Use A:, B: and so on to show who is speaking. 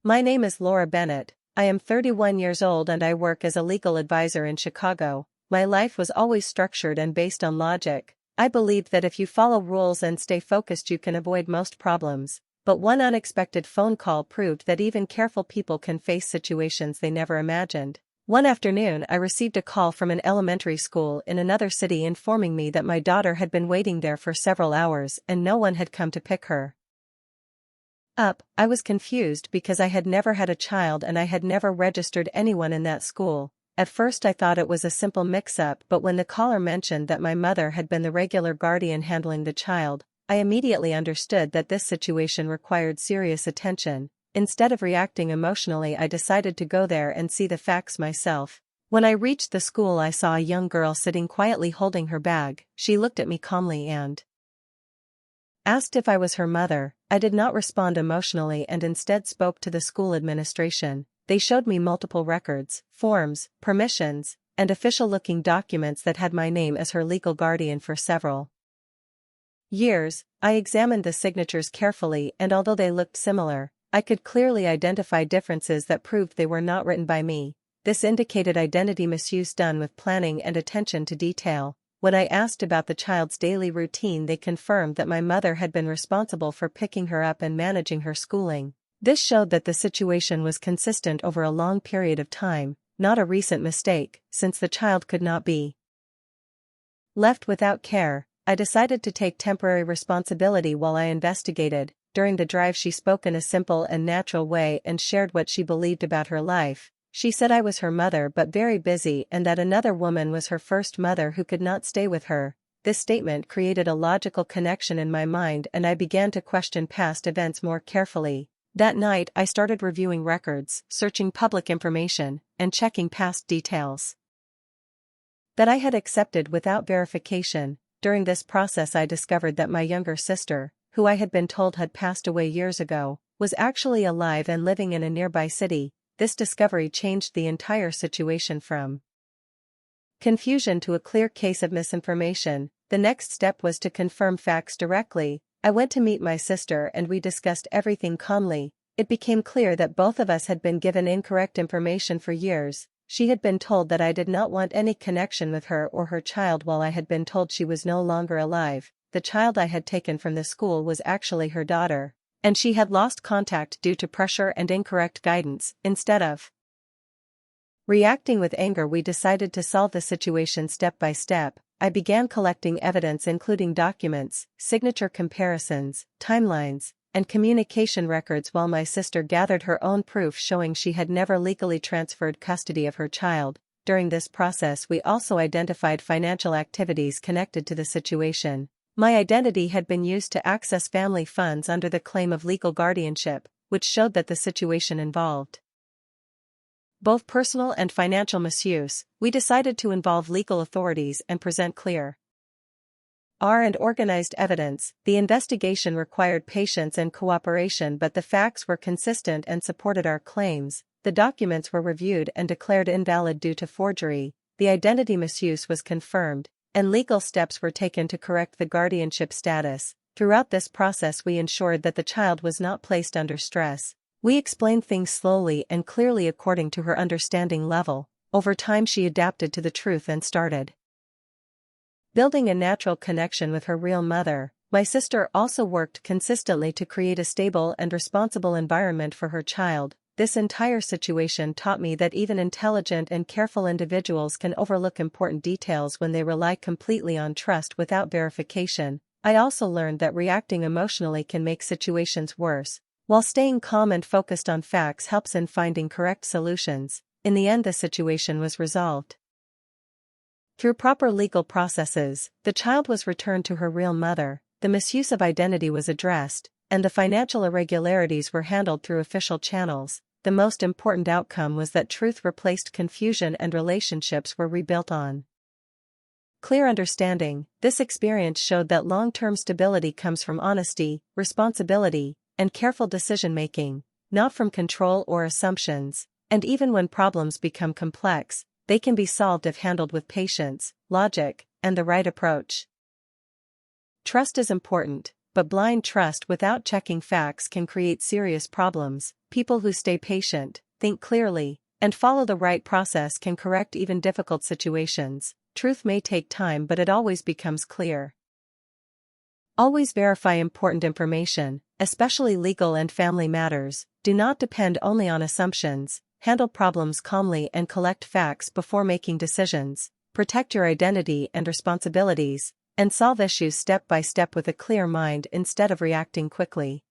A: My name is Laura Bennett. I am 31 years old and I work as a legal advisor in Chicago. My life was always structured and based on logic. I believed that if you follow rules and stay focused you can avoid most problems. But one unexpected phone call proved that even careful people can face situations they never imagined. One afternoon I received a call from an elementary school in another city informing me that my daughter had been waiting there for several hours and no one had come to pick her up. I was confused because I had never had a child and I had never registered anyone in that school. At first I thought it was a simple mix-up, but when the caller mentioned that my mother had been the regular guardian handling the child, I immediately understood that this situation required serious attention. Instead of reacting emotionally, I decided to go there and see the facts myself. When I reached the school I saw a young girl sitting quietly holding her bag. She looked at me calmly and asked if I was her mother. I did not respond emotionally and instead spoke to the school administration. They showed me multiple records, forms, permissions, and official-looking documents that had my name as her legal guardian for several years. I examined the signatures carefully and although they looked similar, I could clearly identify differences that proved they were not written by me. This indicated identity misuse done with planning and attention to detail. When I asked about the child's daily routine, they confirmed that my mother had been responsible for picking her up and managing her schooling. This showed that the situation was consistent over a long period of time, not a recent mistake. Since the child could not be left without care, I decided to take temporary responsibility while I investigated. During the drive she spoke in a simple and natural way and shared what she believed about her life. She said I was her mother but very busy and that another woman was her first mother who could not stay with her. This statement created a logical connection in my mind and I began to question past events more carefully. That night I started reviewing records, searching public information, and checking past details that I had accepted without verification. During this process I discovered that my younger sister, who I had been told had passed away years ago, was actually alive and living in a nearby city. This discovery changed the entire situation from confusion to a clear case of misinformation. The next step was to confirm facts directly. I went to meet my sister and we discussed everything calmly. It became clear that both of us had been given incorrect information for years. She had been told that I did not want any connection with her or her child while I had been told she was no longer alive. The child I had taken from the school was actually her daughter, and she had lost contact due to pressure and incorrect guidance. Instead of reacting with anger, we decided to solve the situation step by step. I began collecting evidence including documents, signature comparisons, timelines, and communication records while my sister gathered her own proof showing she had never legally transferred custody of her child. During this process we also identified financial activities connected to the situation. My identity had been used to access family funds under the claim of legal guardianship, which showed that the situation involved both personal and financial misuse. We decided to involve legal authorities and present clear and organized evidence. The investigation required patience and cooperation, but the facts were consistent and supported our claims. The documents were reviewed and declared invalid due to forgery. The identity misuse was confirmed, and legal steps were taken to correct the guardianship status. Throughout this process we ensured that the child was not placed under stress. We explained things slowly and clearly according to her understanding level. Over time she adapted to the truth and started building a natural connection with her real mother. My sister also worked consistently to create a stable and responsible environment for her child. This entire situation taught me that even intelligent and careful individuals can overlook important details when they rely completely on trust without verification. I also learned that reacting emotionally can make situations worse, while staying calm and focused on facts helps in finding correct solutions. In the end, the situation was resolved through proper legal processes. The child was returned to her real mother, the misuse of identity was addressed, and the financial irregularities were handled through official channels. The most important outcome was that truth replaced confusion and relationships were rebuilt on clear understanding. This experience showed that long-term stability comes from honesty, responsibility, and careful decision-making, not from control or assumptions. And even when problems become complex, they can be solved if handled with patience, logic, and the right approach. Trust is important, but blind trust without checking facts can create serious problems. People who stay patient, think clearly, and follow the right process can correct even difficult situations. Truth may take time, but it always becomes clear. Always verify important information, especially legal and family matters. Do not depend only on assumptions. Handle problems calmly and collect facts before making decisions. Protect your identity and responsibilities, and solve issues step by step with a clear mind instead of reacting quickly.